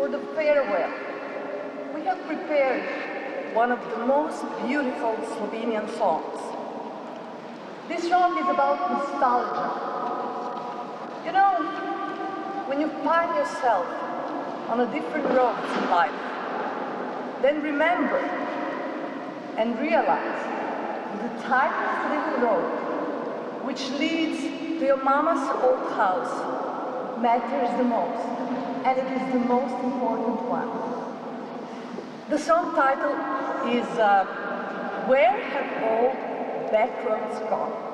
for the farewell, we have prepared one of the most beautiful Slovenian songs. This song is about nostalgia. You know, when you find yourself on a different road in life, then remember and realize the tiniest little road which leads to your mama's old house matters the most, and it is the most important one. The song title is Where Have All Back Roads Gone?